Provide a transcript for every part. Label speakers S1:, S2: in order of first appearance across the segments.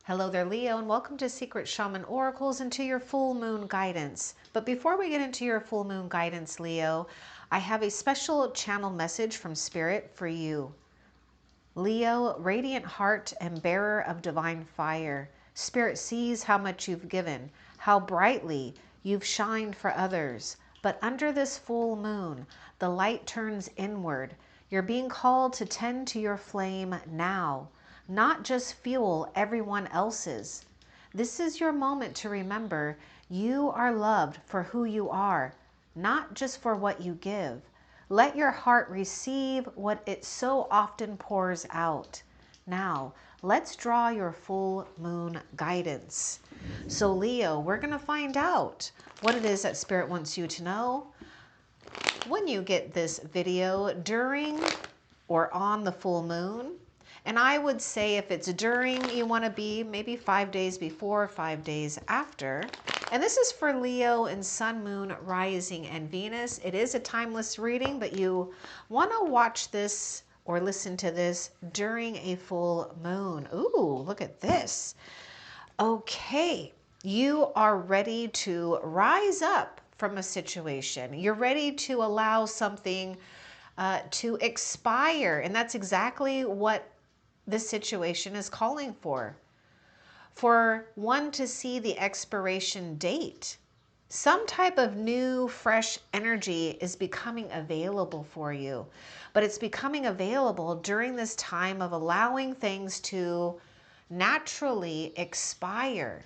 S1: Hello there, Leo, and welcome to Secret Shaman Oracles and to your full moon guidance. But before we get into your full moon guidance, Leo, I have a special channel message from Spirit for you. Leo, radiant heart and bearer of divine fire, Spirit sees how much you've given, how brightly you've shined for others. But under this full moon, the light turns inward. You're being called to tend to your flame now, not just fuel everyone else's. This is your moment to remember you are loved for who you are, not just for what you give. Let your heart receive what it so often pours out. Now, let's draw your full moon guidance. So Leo, we're going to find out what it is that Spirit wants you to know when you get this video during or on the full moon. And I would say if it's during, you want to be maybe 5 days before, 5 days after. And this is for Leo and Sun, Moon, Rising, and Venus. It is a timeless reading, but you want to watch this or listen to this during a full moon. Ooh, look at this. Okay, you are ready to rise up from a situation. You're ready to allow something to expire. And that's exactly what this situation is calling for. For one to see the expiration date. Some type of new, fresh energy is becoming available for you. But it's becoming available during this time of allowing things to naturally expire.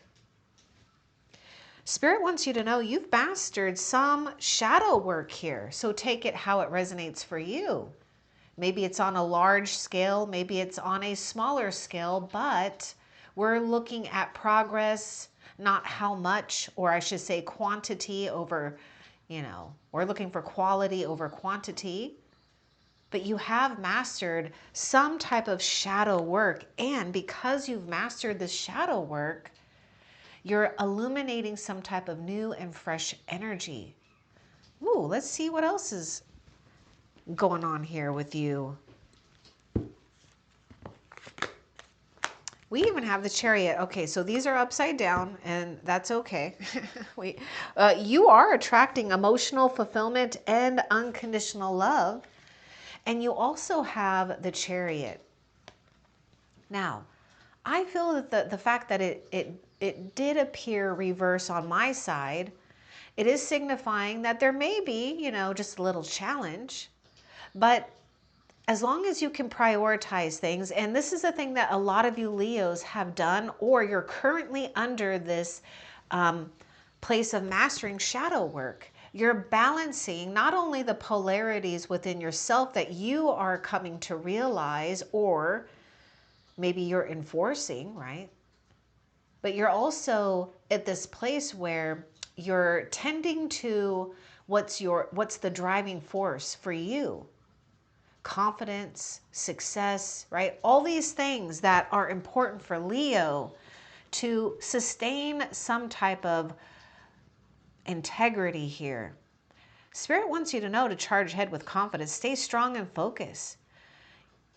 S1: Spirit wants you to know you've mastered some shadow work here. So take it how it resonates for you. Maybe it's on a large scale, maybe it's on a smaller scale, but we're looking at progress, not how much, or I should say quantity over, we're looking for quality over quantity. But you have mastered some type of shadow work. And because you've mastered this shadow work, you're illuminating some type of new and fresh energy. Ooh, let's see what else is going on here with you. We even have the Chariot. Okay, so these are upside down, and that's okay. You are attracting emotional fulfillment and unconditional love. And you also have the Chariot. Now, I feel that the fact that it did appear reverse on my side, it is signifying that there may be, just a little challenge. But as long as you can prioritize things, and this is a thing that a lot of you Leos have done, or you're currently under this place of mastering shadow work. You're balancing not only the polarities within yourself that you are coming to realize, or maybe you're enforcing, right? But you're also at this place where you're tending to what's the driving force for you. Confidence, success, right? All these things that are important for Leo to sustain some type of integrity here. Spirit wants you to know to charge ahead with confidence. Stay strong and focus.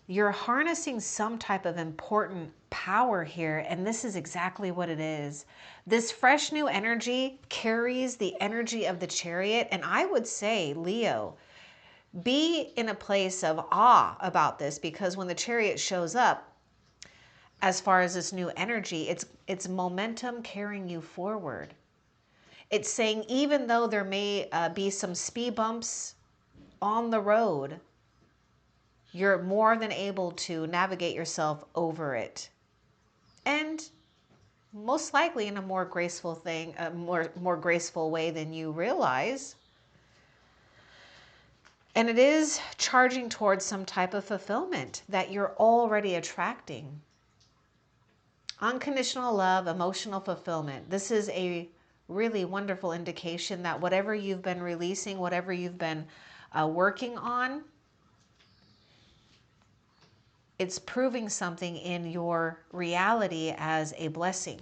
S1: You're harnessing some type of important power here, and this is exactly what it is. This fresh new energy carries the energy of the Chariot, and I would say, Leo, be in a place of awe about this, because when the Chariot shows up, as far as this new energy, it's momentum carrying you forward. It's saying even though there may be some speed bumps on the road, you're more than able to navigate yourself over it. And most likely in a more graceful thing, a more graceful way than you realize. And it is charging towards some type of fulfillment that you're already attracting. Unconditional love, emotional fulfillment. This is a really wonderful indication that whatever you've been releasing, whatever you've been working on, it's proving something in your reality as a blessing.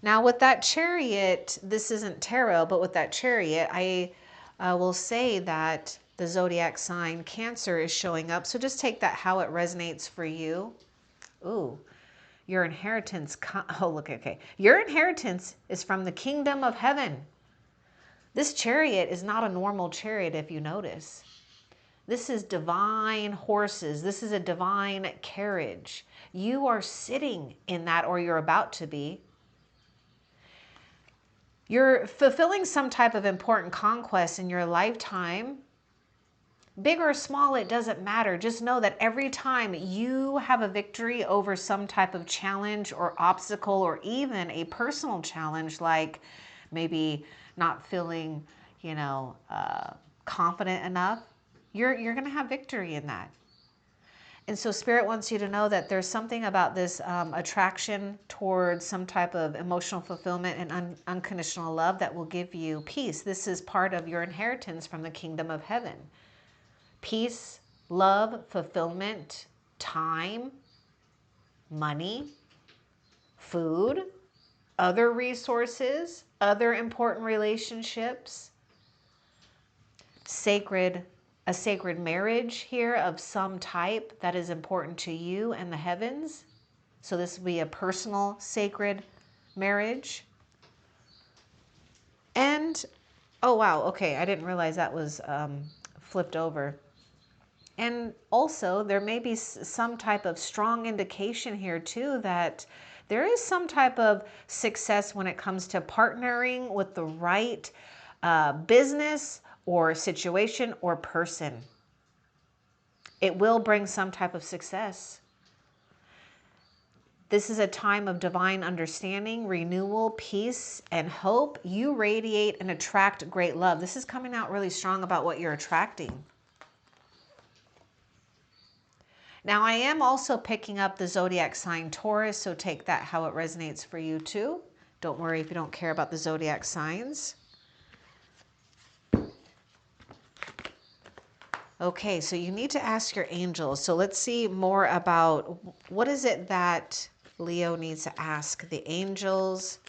S1: Now with that Chariot, this isn't tarot, but with that Chariot, I will say that the zodiac sign Cancer is showing up. So just take that how it resonates for you. Ooh, Your inheritance, oh, look, okay. Your inheritance is from the kingdom of heaven. This chariot is not a normal chariot, if you notice. This is divine horses. This is a divine carriage. You are sitting in that, or you're about to be. You're fulfilling some type of important conquest in your lifetime. Big or small, it doesn't matter. Just know that every time you have a victory over some type of challenge or obstacle, or even a personal challenge, like maybe not feeling, confident enough, you're going to have victory in that. And so Spirit wants you to know that there's something about this attraction towards some type of emotional fulfillment and unconditional love that will give you peace. This is part of your inheritance from the kingdom of heaven. Peace, love, fulfillment, time, money, food, other resources, other important relationships, a sacred marriage here of some type that is important to you and the heavens. So this will be a personal, sacred marriage. And, oh wow, okay, I didn't realize that was flipped over. And also, there may be some type of strong indication here too that there is some type of success when it comes to partnering with the right business or situation or person. It will bring some type of success. This is a time of divine understanding, renewal, peace, and hope. You radiate and attract great love. This is coming out really strong about what you're attracting. Now, I am also picking up the zodiac sign Taurus, so take that how it resonates for you too. Don't worry if you don't care about the zodiac signs. Okay, so you need to ask your angels. So let's see more about what is it that Leo needs to ask the angels.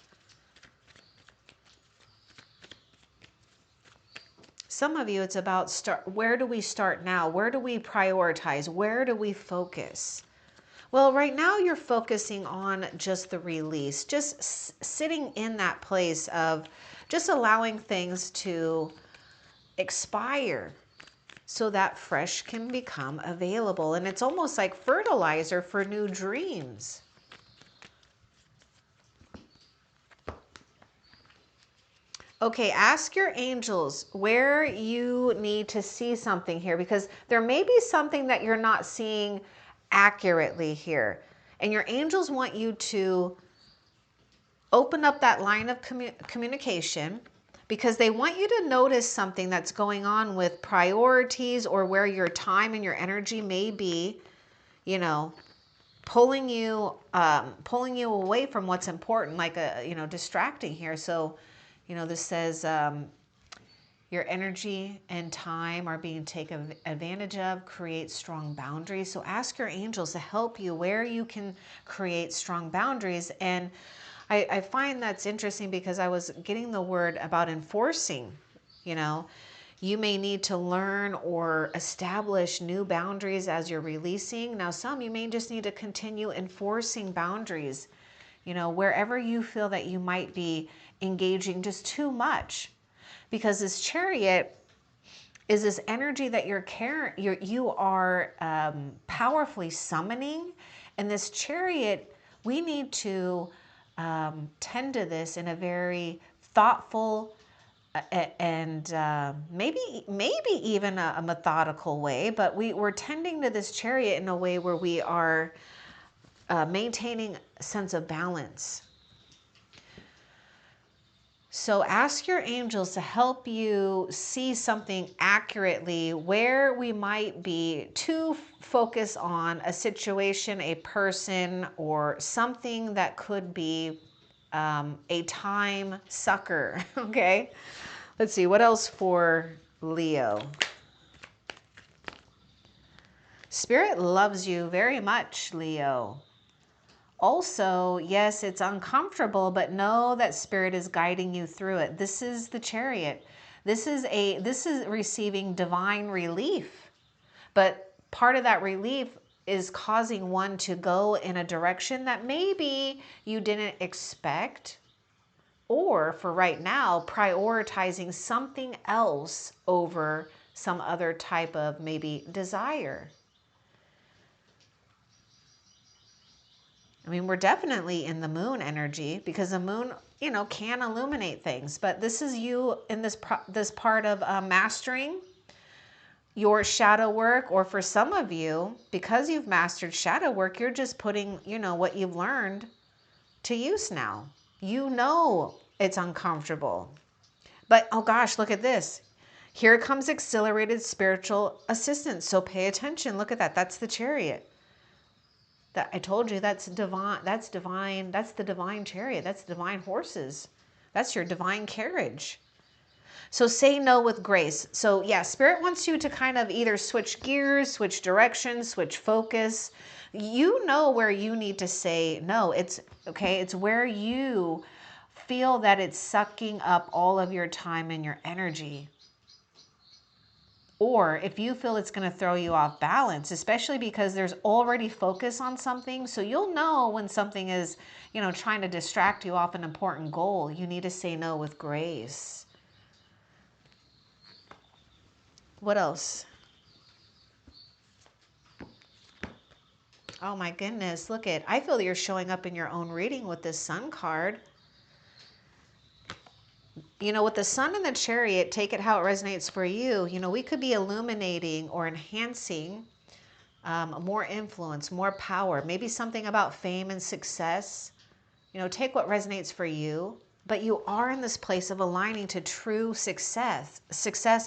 S1: Some of you, it's about where do we start now? Where do we prioritize? Where do we focus? Well, right now you're focusing on just the release, just sitting in that place of just allowing things to expire so that fresh can become available. And it's almost like fertilizer for new dreams. Okay, ask your angels where you need to see something here, because there may be something that you're not seeing accurately here. And your angels want you to open up that line of communication, because they want you to notice something that's going on with priorities, or where your time and your energy may be, pulling you away from what's important, like distracting here. So, this says your energy and time are being taken advantage of. Create strong boundaries. So ask your angels to help you where you can create strong boundaries. And I find that's interesting, because I was getting the word about enforcing. You may need to learn or establish new boundaries as you're releasing. Now, some you may just need to continue enforcing boundaries, wherever you feel that you might be engaging just too much. Because this Chariot is this energy that you are powerfully summoning. And this Chariot, we need to tend to this in a very thoughtful and maybe even a methodical way. But we're tending to this Chariot in a way where we are maintaining a sense of balance. So ask your angels to help you see something accurately where we might be too focused on a situation, a person, or something that could be a time sucker. Okay, let's see what else for Leo. Spirit loves you very much, Leo. Also, yes, it's uncomfortable, but know that Spirit is guiding you through it. This is the Chariot. This is receiving divine relief. But part of that relief is causing one to go in a direction that maybe you didn't expect, or for right now, prioritizing something else over some other type of maybe desire. I mean, we're definitely in the moon energy because the moon, you know, can illuminate things. But this is you in this part of mastering your shadow work, or for some of you, because you've mastered shadow work, you're just putting, you know, what you've learned to use now. You know it's uncomfortable. But oh gosh, look at this. Here comes accelerated spiritual assistance. So pay attention. Look at that. That's the Chariot. That I told you, that's divine, that's divine, that's the divine chariot, that's divine horses. That's your divine carriage. So say no with grace. So yeah, Spirit wants you to kind of either switch gears, switch directions, switch focus. You know where you need to say no. It's okay. It's where you feel that it's sucking up all of your time and your energy. Or if you feel it's going to throw you off balance, especially because there's already focus on something. So you'll know when something is, you know, trying to distract you off an important goal. You need to say no with grace. What else? Oh my goodness, look at, I feel that you're showing up in your own reading with this Sun card. You know, with the Sun and the Chariot, take it how it resonates for you. You know, we could be illuminating or enhancing more influence, more power, maybe something about fame and success. You know, take what resonates for you, but you are in this place of aligning to true success.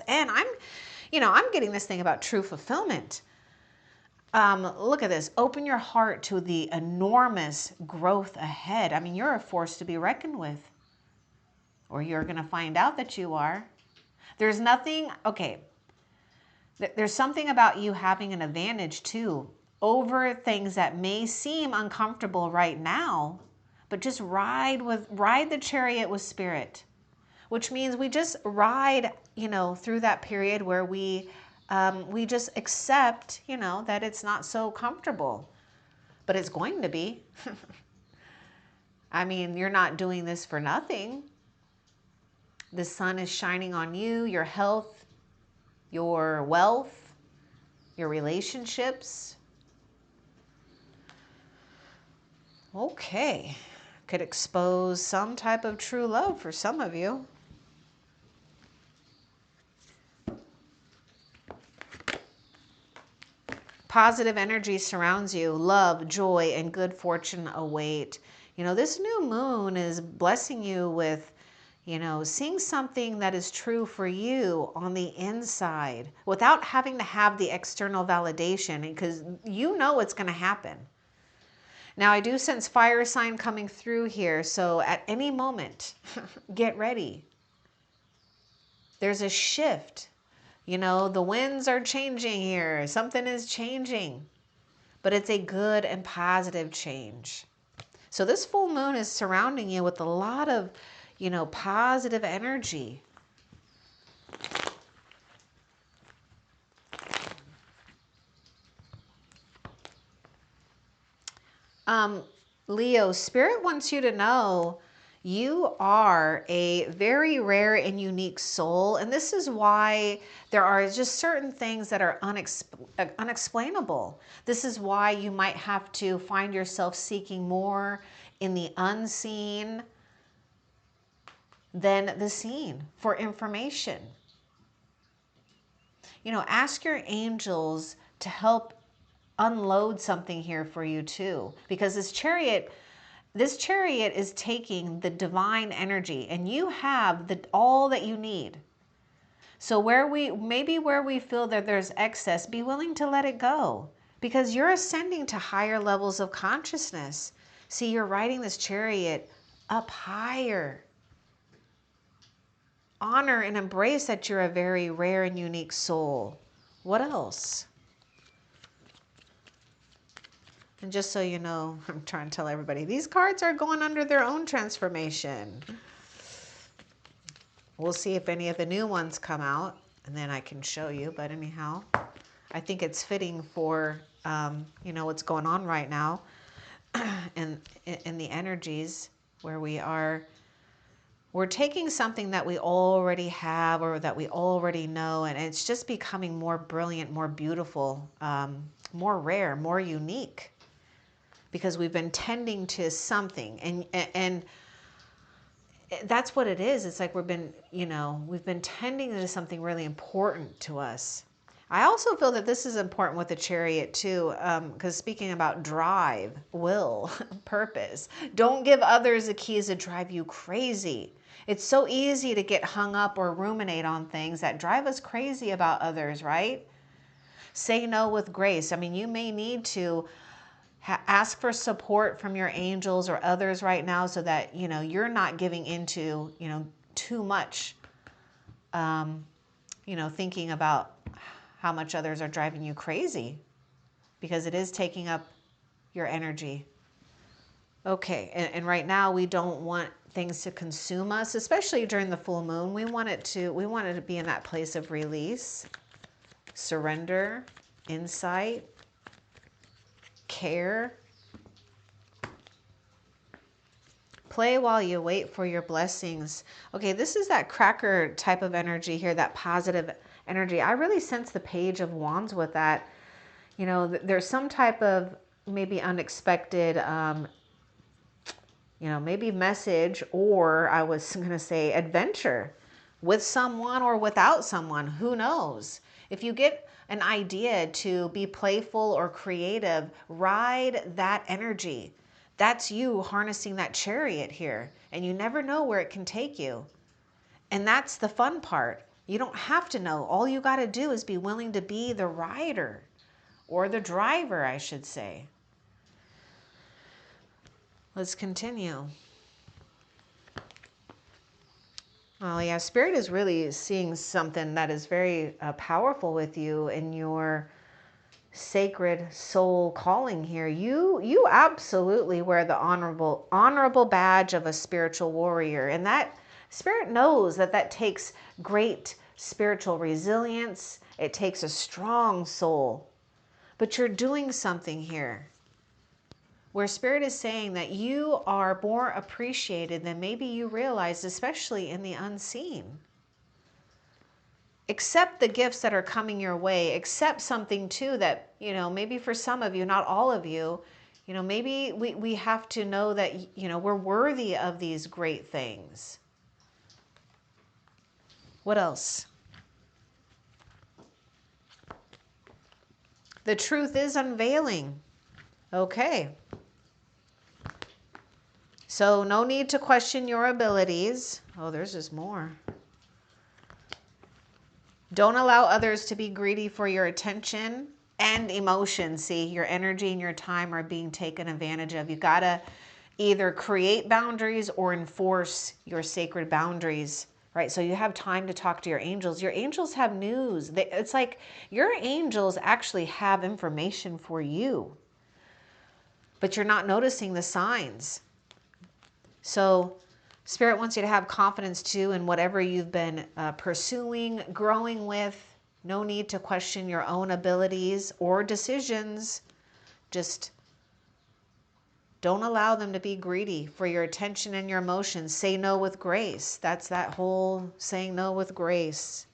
S1: And I'm getting this thing about true fulfillment. Look at this. Open your heart to the enormous growth ahead. I mean, you're a force to be reckoned with, or you're going to find out that you are. There's nothing, okay, there's something about you having an advantage too over things that may seem uncomfortable right now, but just ride the Chariot with Spirit, which means we just ride, you know, through that period where we just accept, you know, that it's not so comfortable, but it's going to be. I mean, you're not doing this for nothing. The sun is shining on you, your health, your wealth, your relationships. Okay. Could expose some type of true love for some of you. Positive energy surrounds you. Love, joy, and good fortune await. You know, this new moon is blessing you with, you know, seeing something that is true for you on the inside without having to have the external validation, because you know it's going to happen. Now, I do sense fire sign coming through here, so at any moment, get ready. There's a shift. You know, the winds are changing here. Something is changing, but it's a good and positive change. So this full moon is surrounding you with a lot of, you know, positive energy. Leo, Spirit wants you to know you are a very rare and unique soul. And this is why there are just certain things that are unexplainable. This is why you might have to find yourself seeking more in the unseen than the seen for information. You know, ask your angels to help unload something here for you too, because this chariot is taking the divine energy, and you have all that you need. So where we feel that there's excess, be willing to let it go, because you're ascending to higher levels of consciousness. See, you're riding this chariot up higher. Honor and embrace that you're a very rare and unique soul. What else? And just so you know, I'm trying to tell everybody, these cards are going under their own transformation. We'll see if any of the new ones come out, and then I can show you. But anyhow, I think it's fitting for, you know, what's going on right now in the energies where we're taking something that we already have or that we already know, and it's just becoming more brilliant, more beautiful, more rare, more unique, because we've been tending to something, and that's what it is. It's like we've been tending to something really important to us. I also feel that this is important with the Chariot too, because speaking about drive, will, purpose, don't give others the keys to drive you crazy. It's so easy to get hung up or ruminate on things that drive us crazy about others, right? Say no with grace. I mean, you may need to ask for support from your angels or others right now, so that, you know, you're not giving into, you know, too much, you know, thinking about how much others are driving you crazy, because it is taking up your energy. Okay, and right now we don't want things to consume us, especially during the full moon. We want it to be in that place of release, surrender, insight, care. Play while you wait for your blessings. Okay, this is that cracker type of energy here, that positive energy. I really sense the Page of Wands with that. You know, there's some type of maybe unexpected, you know, maybe message, or I was going to say adventure with someone or without someone. Who knows? If you get an idea to be playful or creative, ride that energy. That's you harnessing that chariot here, and you never know where it can take you. And that's the fun part. You don't have to know. All you got to do is be willing to be the rider, or the driver, I should say. Let's continue. Oh yeah, Spirit is really seeing something that is very powerful with you in your sacred soul calling here. You absolutely wear the honorable badge of a spiritual warrior, and that Spirit knows that that takes great spiritual resilience. It takes a strong soul, but you're doing something here where Spirit is saying that you are more appreciated than maybe you realize, especially in the unseen. Accept the gifts that are coming your way. Accept something too that, you know, maybe for some of you, not all of you, you know, maybe we have to know that, you know, we're worthy of these great things. What else? The truth is unveiling. Okay. So no need to question your abilities. Oh, there's just more. Don't allow others to be greedy for your attention and emotion. See, your energy and your time are being taken advantage of. You got to either create boundaries or enforce your sacred boundaries, right? So you have time to talk to your angels. Your angels have news. It's like your angels actually have information for you, but you're not noticing the signs. So Spirit wants you to have confidence too in whatever you've been pursuing, growing with. No need to question your own abilities or decisions. Just don't allow them to be greedy for your attention and your emotions. Say no with grace. That's that whole saying no with grace.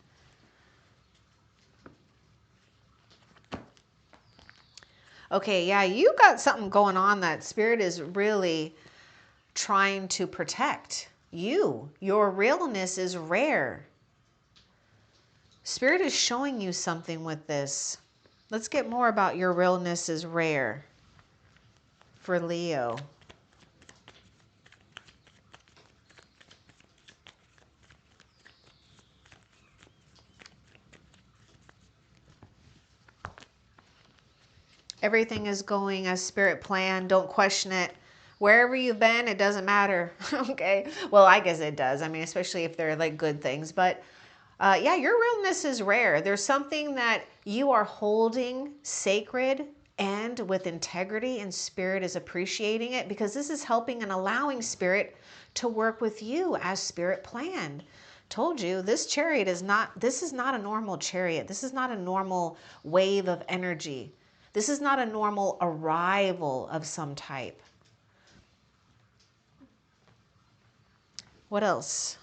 S1: Okay, yeah, you got something going on that Spirit is really trying to protect you. Your realness is rare. Spirit is showing you something with this. Let's get more about your realness is rare for Leo. Everything is going as Spirit planned. Don't question it. Wherever you've been, it doesn't matter. Okay. Well, I guess it does. I mean, especially if they're like good things. But yeah, your realness is rare. There's something that you are holding sacred and with integrity, and Spirit is appreciating it, because this is helping and allowing Spirit to work with you as Spirit planned. Told you, this chariot is not, this is not a normal chariot. This is not a normal wave of energy. This is not a normal arrival of some type. What else?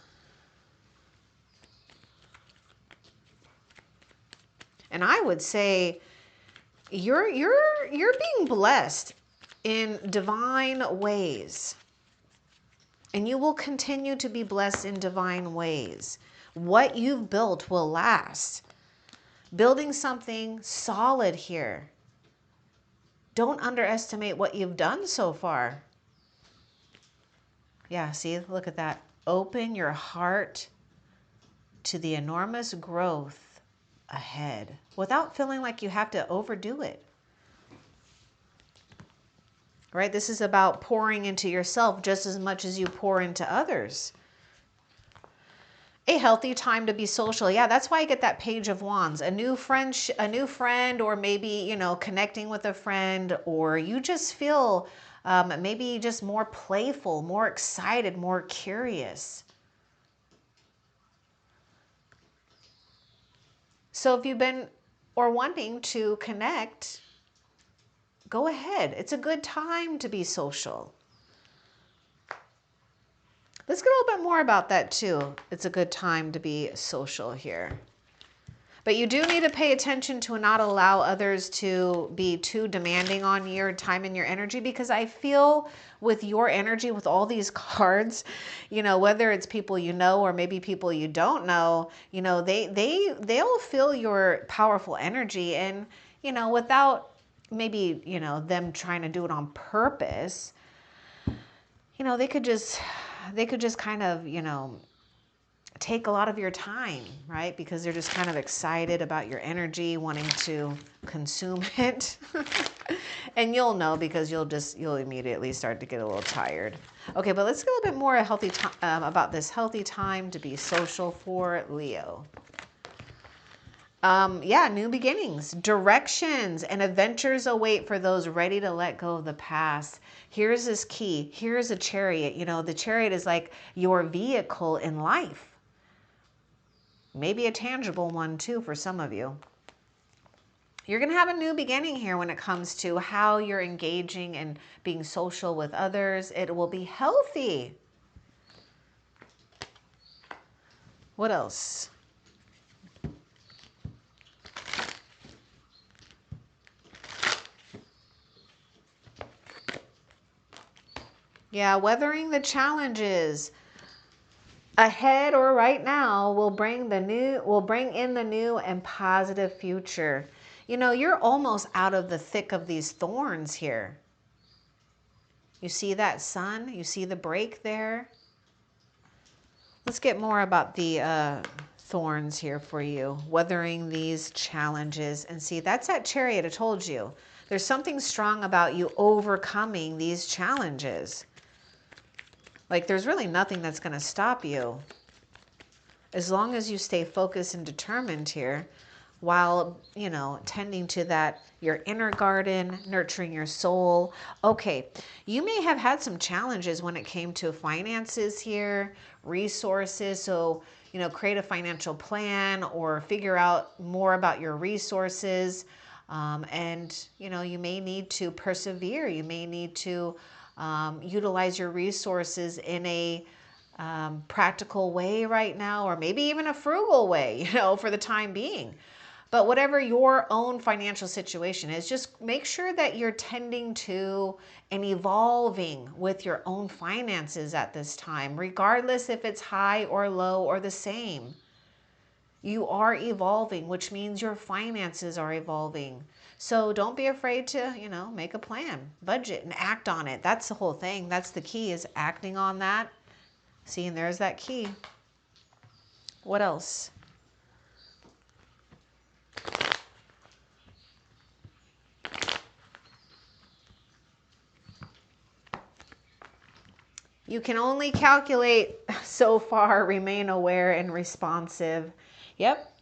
S1: And I would say you're being blessed in divine ways. And you will continue to be blessed in divine ways. What you've built will last. Building something solid here. Don't underestimate what you've done so far. Yeah, see, look at that. Open your heart to the enormous growth ahead without feeling like you have to overdo it. Right? This is about pouring into yourself just as much as you pour into others. A healthy time to be social. Yeah, that's why I get that Page of Wands. A new friend, or maybe, you know, connecting with a friend, or you just feel maybe just more playful, more excited, more curious. So if you've been or wanting to connect, go ahead. It's a good time to be social. Let's get a little bit more about that too. It's a good time to be social here. But you do need to pay attention to not allow others to be too demanding on your time and your energy, because I feel with your energy, with all these cards, you know, whether it's people you know or maybe people you don't know, you know, they'll feel your powerful energy, and, you know, without maybe, you know, them trying to do it on purpose, you know, they could just kind of, you know, take a lot of your time, right? Because they're just kind of excited about your energy, wanting to consume it. And you'll know, because you'll immediately start to get a little tired. Okay, but let's get a little bit more about this healthy time to be social for Leo. Yeah, new beginnings, directions, and adventures await for those ready to let go of the past. Here's this key. Here's a chariot. You know, the chariot is like your vehicle in life. Maybe a tangible one too for some of you. You're going to have a new beginning here when it comes to how you're engaging and being social with others. It will be healthy. What else? Yeah, weathering the challenges ahead or right now will bring in the new and positive future. You know, you're almost out of the thick of these thorns here. You see that sun? You see the break there? Let's get more about the thorns here for you. Weathering these challenges. And see, that's that chariot I told you. There's something strong about you overcoming these challenges. Like, there's really nothing that's going to stop you. As long as you stay focused and determined here, while, you know, tending to that, your inner garden, nurturing your soul. Okay, you may have had some challenges when it came to finances here, resources. So, you know, create a financial plan or figure out more about your resources. And, you know, you may need to persevere. You may need to utilize your resources in a practical way right now, or maybe even a frugal way, you know, for the time being. But whatever your own financial situation is, just make sure that you're tending to and evolving with your own finances at this time, regardless if it's high or low or the same. You are evolving, which means your finances are evolving. So don't be afraid to, you know, make a plan, budget, and act on it. That's the whole thing. That's the key, is acting on that. See, and there's that key. What else? You can only calculate so far, remain aware and responsive. Yep.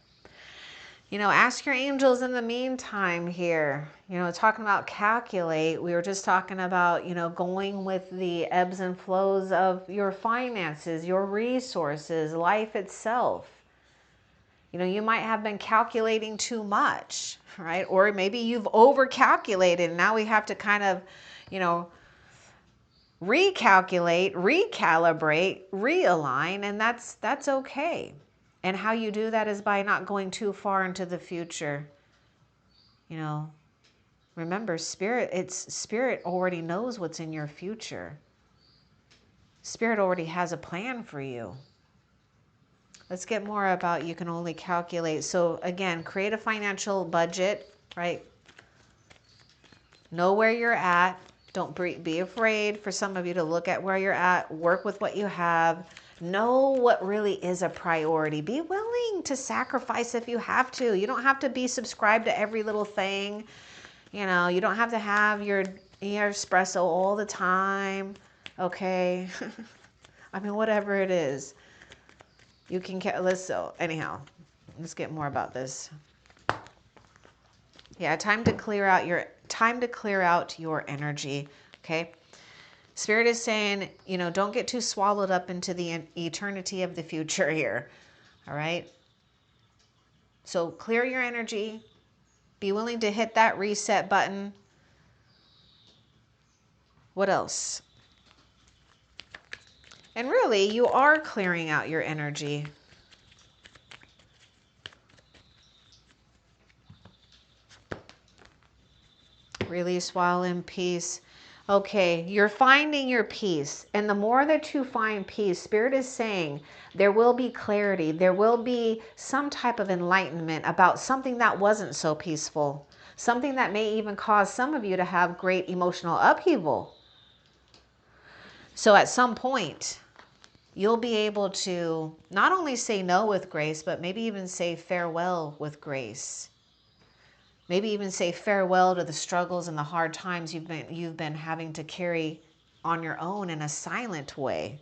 S1: You know, ask your angels in the meantime here. You know, talking about calculate, we were just talking about, you know, going with the ebbs and flows of your finances, your resources, life itself. You know, you might have been calculating too much, right? Or maybe you've over-calculated. Now we have to kind of, you know, recalculate, recalibrate, realign, and that's okay. And how you do that is by not going too far into the future. You know, remember, spirit already knows what's in your future. Spirit already has a plan for you. Let's get more about you can only calculate. So again, create a financial budget, right? Know where you're at. Don't be afraid for some of you to look at where you're at, work with what you have. Know what really is a priority. Be willing to sacrifice if you have to. You don't have to be subscribed to every little thing. You know, you don't have to have your espresso all the time. Okay. I mean, whatever it is. You can, anyhow, let's get more about this. Yeah, time to clear out your energy, okay? Spirit is saying, you know, don't get too swallowed up into the eternity of the future here, all right? So clear your energy. Be willing to hit that reset button. What else? And really, you are clearing out your energy. Release while in peace. Okay, you're finding your peace. And the more that you find peace, Spirit is saying there will be clarity. There will be some type of enlightenment about something that wasn't so peaceful. Something that may even cause some of you to have great emotional upheaval. So at some point, you'll be able to not only say no with grace, but maybe even say farewell with grace. Maybe even say farewell to the struggles and the hard times you've been having to carry on your own in a silent way.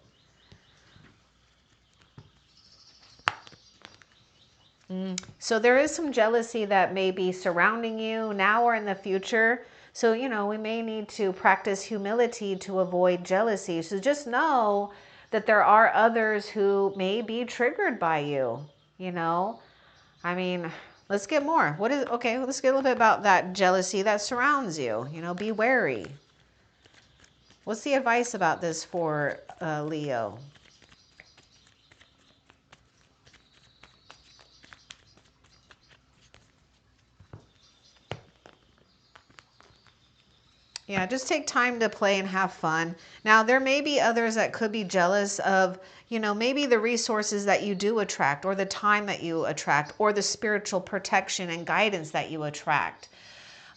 S1: So there is some jealousy that may be surrounding you now or in the future. So, you know, we may need to practice humility to avoid jealousy. So just know that there are others who may be triggered by you, you know. I mean, let's get more. Okay, let's get a little bit about that jealousy that surrounds you. You know, be wary. What's the advice about this for Leo? Yeah, just take time to play and have fun. Now, there may be others that could be jealous of, you know, maybe the resources that you do attract, or the time that you attract, or the spiritual protection and guidance that you attract.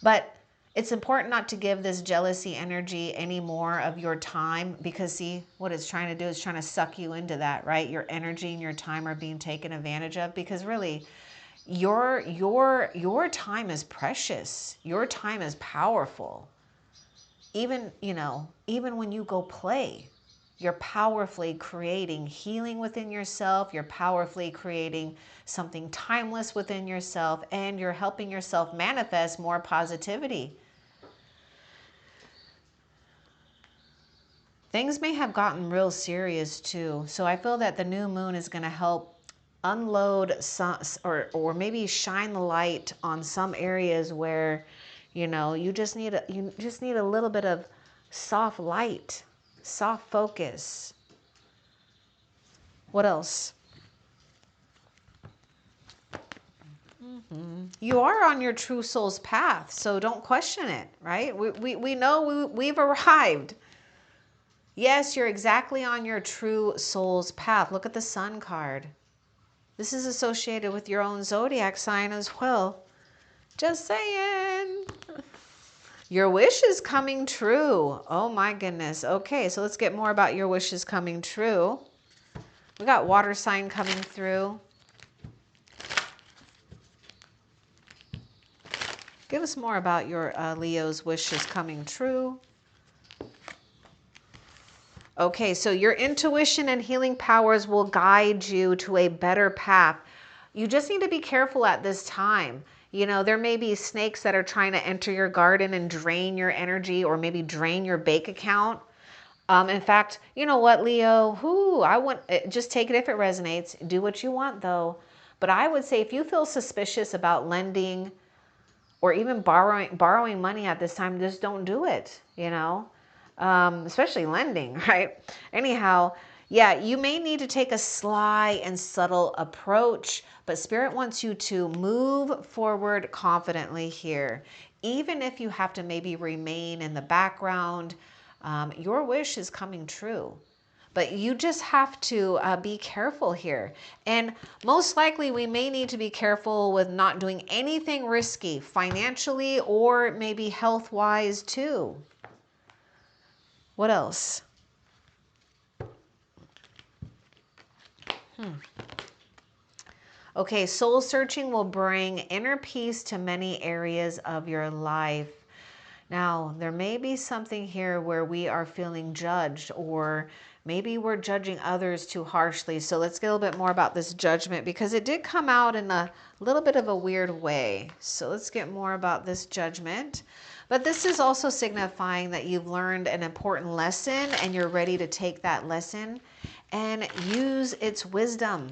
S1: But it's important not to give this jealousy energy any more of your time, because see, what it's trying to do is trying to suck you into that, right? Your energy and your time are being taken advantage of, because really your time is precious. Your time is powerful. Even, you know, even when you go play, you're powerfully creating healing within yourself. You're powerfully creating something timeless within yourself, and you're helping yourself manifest more positivity. Things may have gotten real serious too. So I feel that the new moon is going to help unload some, or maybe shine the light on some areas where, you know, you just need a little bit of soft light, soft focus. What else? You are on your true soul's path, so don't question it, right? We know we've arrived. Yes, you're exactly on your true soul's path. Look at the Sun card. This is associated with your own zodiac sign as well. Just saying. Your wish is coming true. Oh my goodness. Okay, so let's get more about your wishes coming true. We got water sign coming through. Give us more about your Leo's wishes coming true. Okay, so your intuition and healing powers will guide you to a better path. You just need to be careful at this time. You know, there may be snakes that are trying to enter your garden and drain your energy, or maybe drain your bank account. In fact, you know what, Leo? I want just take it if it resonates. Do what you want, though. But I would say if you feel suspicious about lending or even borrowing money at this time, just don't do it. You know, especially lending, right? Anyhow, yeah, you may need to take a sly and subtle approach, but Spirit wants you to move forward confidently here, even if you have to maybe remain in the background. Your wish is coming true. But you just have to be careful here. And most likely we may need to be careful with not doing anything risky financially or maybe health-wise too. What else? Okay, soul searching will bring inner peace to many areas of your life. Now, there may be something here where we are feeling judged, or maybe we're judging others too harshly. So let's get a little bit more about this judgment, because it did come out in a little bit of a weird way. So let's get more about this judgment. But this is also signifying that you've learned an important lesson and you're ready to take that lesson and use its wisdom.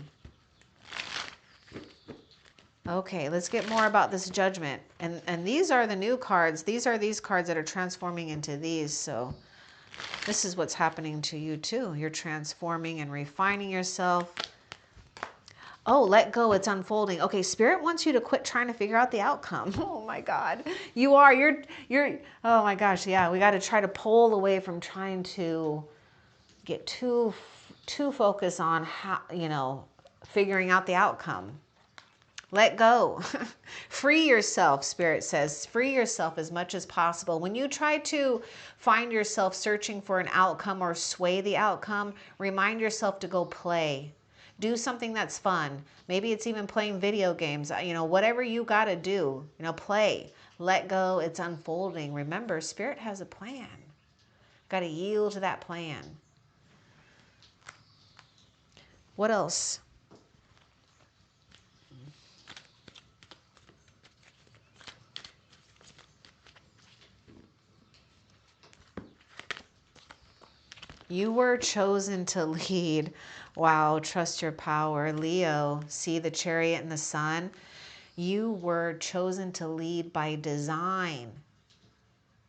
S1: Okay, let's get more about this judgment. And these are the new cards. These are these cards that are transforming into these. So this is what's happening to you too. You're transforming and refining yourself. Oh, let go. It's unfolding. Okay, Spirit wants you to quit trying to figure out the outcome. Oh my God. You're, oh my gosh. Yeah, we got to try to pull away from trying to get too focused on how, figuring out the outcome. Let go. Free yourself, Spirit says. Free yourself as much as possible. When you try to find yourself searching for an outcome or sway the outcome, remind yourself to go play. Do something that's fun. Maybe it's even playing video games. Whatever you got to do, play. Let go. It's unfolding. Remember, Spirit has a plan. Got to yield to that plan. What else? You were chosen to lead. Wow, trust your power. Leo, see the chariot and the sun? You were chosen to lead by design.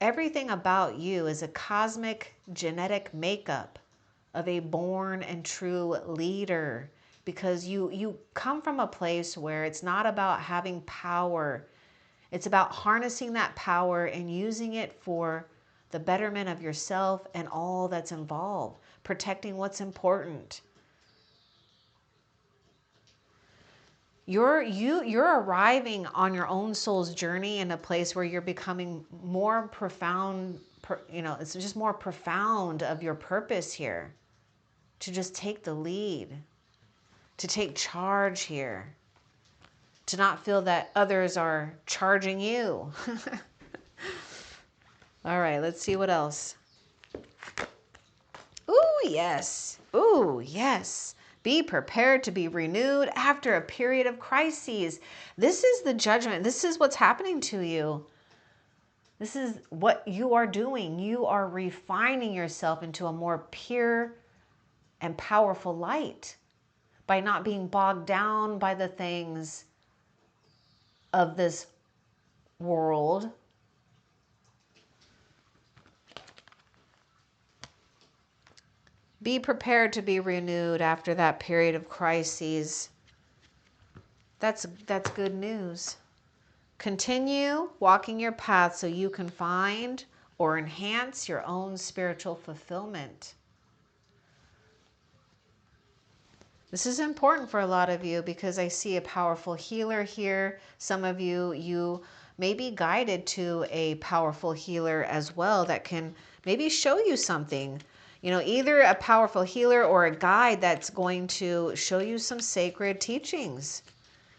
S1: Everything about you is a cosmic genetic makeup of a born and true leader, because you come from a place where it's not about having power. It's about harnessing that power and using it for the betterment of yourself and all that's involved, protecting what's important. You're arriving on your own soul's journey in a place where you're becoming more profound, it's just more profound of your purpose here, to just take the lead, to take charge here, to not feel that others are charging you. All right, let's see what else. Ooh, yes. Ooh, yes. Be prepared to be renewed after a period of crises. This is the judgment. This is what's happening to you. This is what you are doing. You are refining yourself into a more pure and powerful light by not being bogged down by the things of this world. Be prepared to be renewed after that period of crises. That's good news. Continue walking your path so you can find or enhance your own spiritual fulfillment. This is important for a lot of you because I see a powerful healer here. Some of you may be guided to a powerful healer as well that can maybe show you something. Either a powerful healer or a guide that's going to show you some sacred teachings.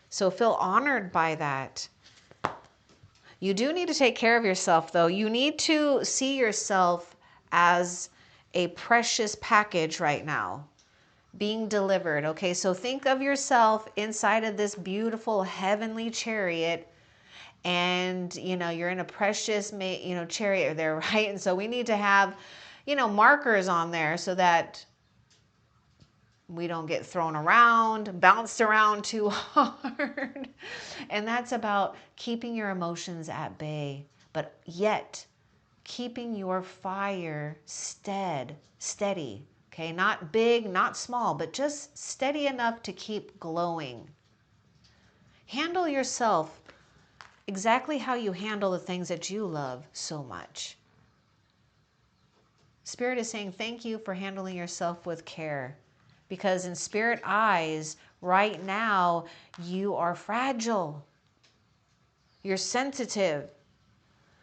S1: So feel honored by that. You do need to take care of yourself, though. You need to see yourself as a precious package right now. being delivered. Okay, so think of yourself inside of this beautiful heavenly chariot, and you're in a precious chariot there, right? And so we need to have markers on there so that we don't get thrown around, bounced around too hard. And that's about keeping your emotions at bay, but yet keeping your fire steady. Okay, not big, not small, but just steady enough to keep glowing. Handle yourself exactly how you handle the things that you love so much. Spirit is saying thank you for handling yourself with care, because in spirit eyes right now, you are fragile. You're sensitive,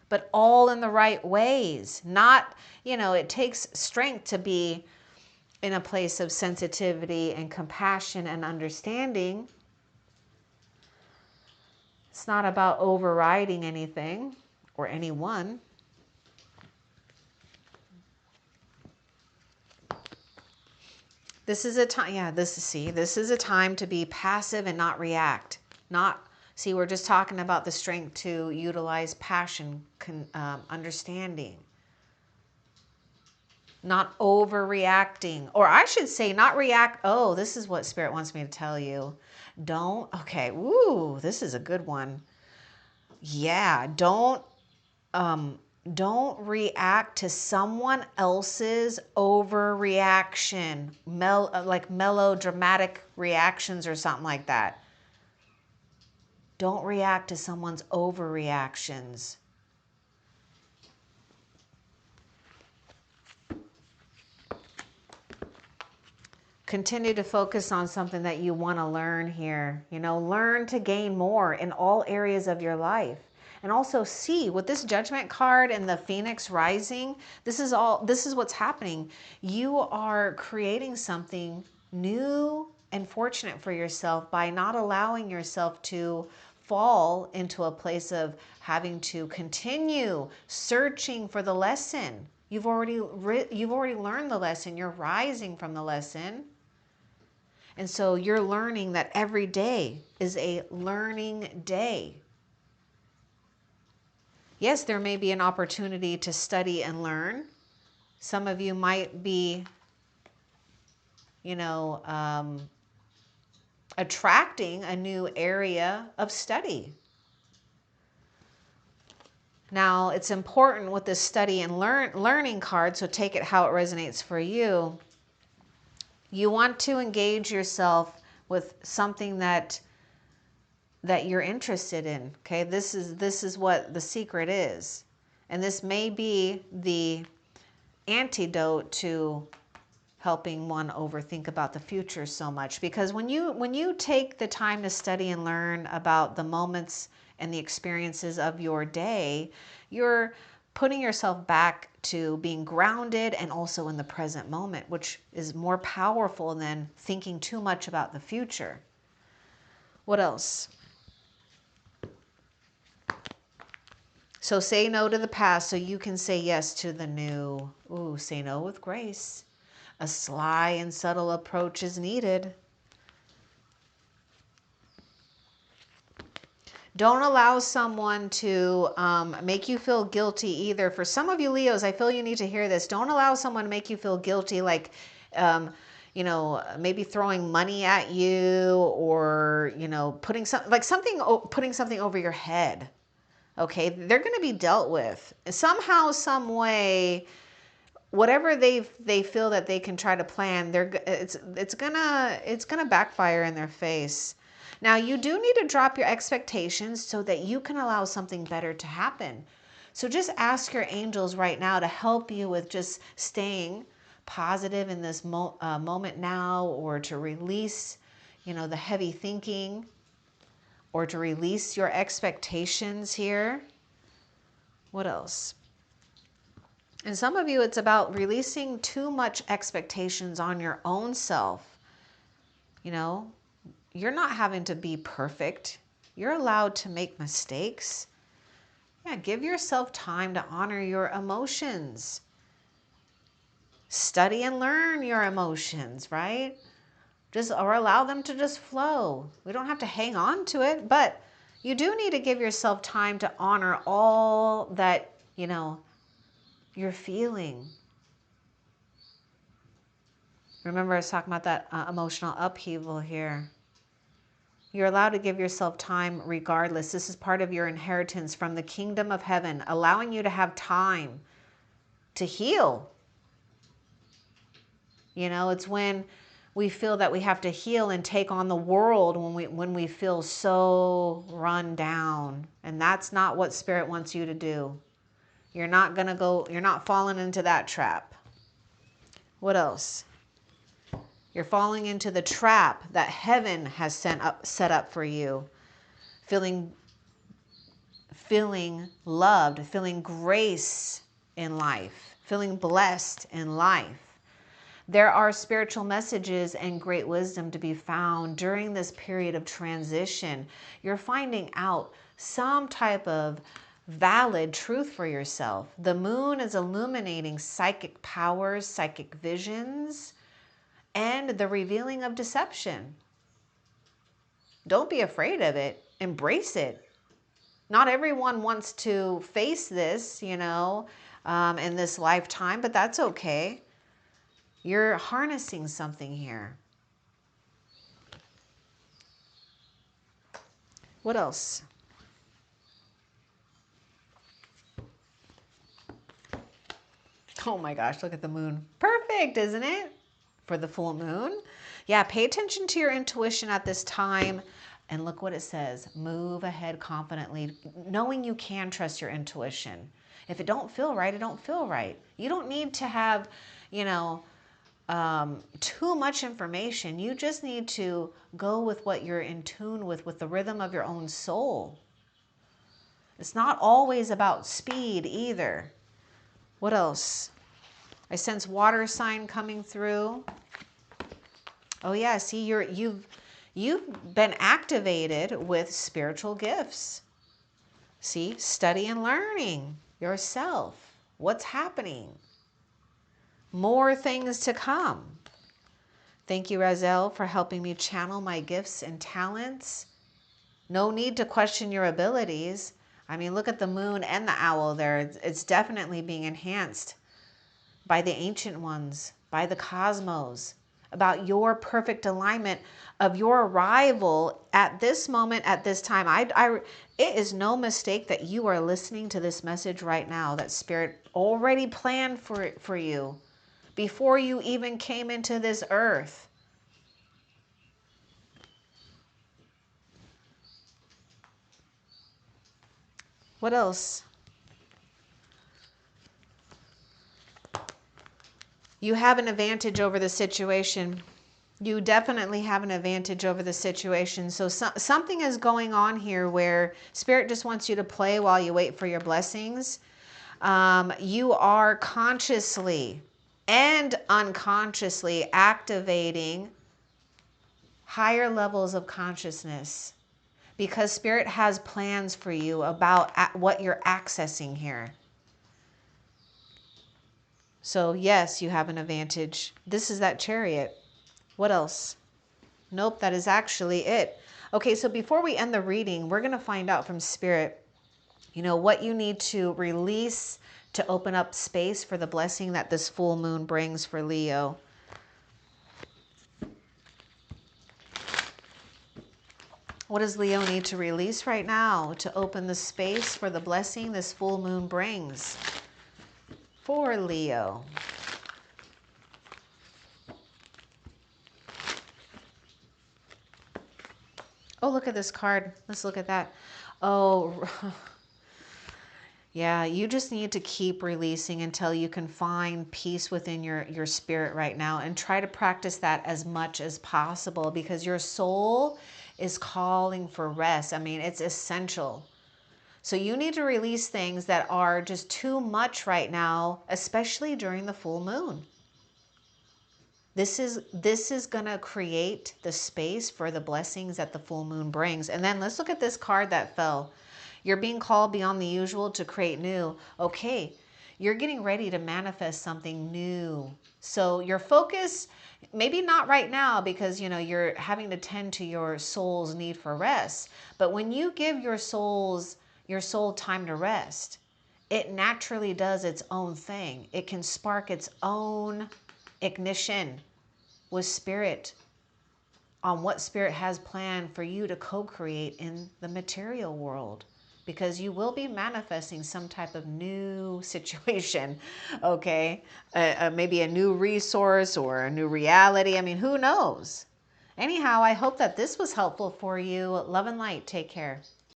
S1: but all in the right ways. Not, it takes strength to be in a place of sensitivity and compassion and understanding. It's not about overriding anything or anyone. This is a time, this is a time to be passive and not react. We're just talking about the strength to utilize passion, understanding. Not overreacting, or I should say not react. Oh, this is what Spirit wants me to tell you. This is a good one. Yeah, don't react to someone else's overreaction, like melodramatic reactions or something like that. Don't react to someone's overreactions. Continue to focus on something that you want to learn here. Learn to gain more in all areas of your life. And also see with this Judgment card and the Phoenix rising, this is what's happening. You are creating something new and fortunate for yourself by not allowing yourself to fall into a place of having to continue searching for the lesson. You've already learned the lesson. You're rising from the lesson. And so you're learning that every day is a learning day. Yes, there may be an opportunity to study and learn. Some of you might be, attracting a new area of study. Now, it's important with this study and learning card, so take it how it resonates for you. You want to engage yourself with something that you're interested in. Okay, this is what the secret is, and this may be the antidote to helping one overthink about the future so much. Because when you take the time to study and learn about the moments and the experiences of your day, you're putting yourself back to being grounded and also in the present moment, which is more powerful than thinking too much about the future. What else? So say no to the past so you can say yes to the new. Ooh, say no with grace. A sly and subtle approach is needed. Don't allow someone to make you feel guilty either. For some of you Leos, I feel you need to hear this. Don't allow someone to make you feel guilty, like, maybe throwing money at you, or, putting something over your head. Okay, they're going to be dealt with somehow, some way. Whatever they feel that they can try to plan, it's gonna backfire in their face. Now, you do need to drop your expectations so that you can allow something better to happen. So just ask your angels right now to help you with just staying positive in this moment now, or to release, the heavy thinking, or to release your expectations here. What else? And some of you, it's about releasing too much expectations on your own self. You're not having to be perfect. You're allowed to make mistakes. Yeah, give yourself time to honor your emotions. Study and learn your emotions, right? or allow them to just flow. We don't have to hang on to it, but you do need to give yourself time to honor all that, you're feeling. Remember, I was talking about that emotional upheaval here. You're allowed to give yourself time regardless. This is part of your inheritance from the kingdom of heaven, allowing you to have time to heal. It's when we feel that we have to heal and take on the world when we feel so run down. And that's not what Spirit wants you to do. You're not falling into that trap. What else? You're falling into the trap that heaven has set up for you. Feeling loved, feeling grace in life, feeling blessed in life. There are spiritual messages and great wisdom to be found during this period of transition. You're finding out some type of valid truth for yourself. The moon is illuminating psychic powers, psychic visions, and the revealing of deception. Don't be afraid of it. Embrace it. Not everyone wants to face this, in this lifetime, but that's okay. You're harnessing something here. What else? Oh my gosh, look at the moon. Perfect, isn't it? For the full moon. Yeah, pay attention to your intuition at this time. And look what it says. Move ahead confidently, knowing you can trust your intuition. If it don't feel right, it don't feel right. You don't need to have, too much information. You just need to go with what you're in tune with the rhythm of your own soul. It's not always about speed either. What else? I sense water sign coming through. Oh yeah, see, you've been activated with spiritual gifts. See, study and learning yourself. What's happening? More things to come. Thank you, Razel, for helping me channel my gifts and talents. No need to question your abilities. I mean, look at the moon and the owl there. It's definitely being enhanced by the ancient ones, by the cosmos, about your perfect alignment of your arrival at this moment, at this time. It is no mistake that you are listening to this message right now, that Spirit already planned for you before you even came into this earth. What else? You have an advantage over the situation. You definitely have an advantage over the situation. So something is going on here where Spirit just wants you to play while you wait for your blessings. You are consciously and unconsciously activating higher levels of consciousness because Spirit has plans for you about what you're accessing here. So yes, you have an advantage. This is that Chariot. What else? Nope, that is actually it. Okay, so before we end the reading, we're going to find out from Spirit, what you need to release to open up space for the blessing that this full moon brings for Leo. What does Leo need to release right now to open the space for the blessing this full moon brings for Leo? Oh, look at this card. Let's look at that. Oh, yeah, you just need to keep releasing until you can find peace within your spirit right now, and try to practice that as much as possible because your soul is calling for rest. I mean, it's essential. So you need to release things that are just too much right now, especially during the full moon. This is going to create the space for the blessings that the full moon brings. And then let's look at this card that fell. You're being called beyond the usual to create new. Okay, you're getting ready to manifest something new. So your focus, maybe not right now because, you know, you're having to tend to your soul's need for rest. But when you give your soul time to rest, it naturally does its own thing. It can spark its own ignition with spirit on what spirit has planned for you to co-create in the material world, because you will be manifesting some type of new situation, okay? Maybe a new resource or a new reality. I mean, who knows? Anyhow, I hope that this was helpful for you. Love and light. Take care.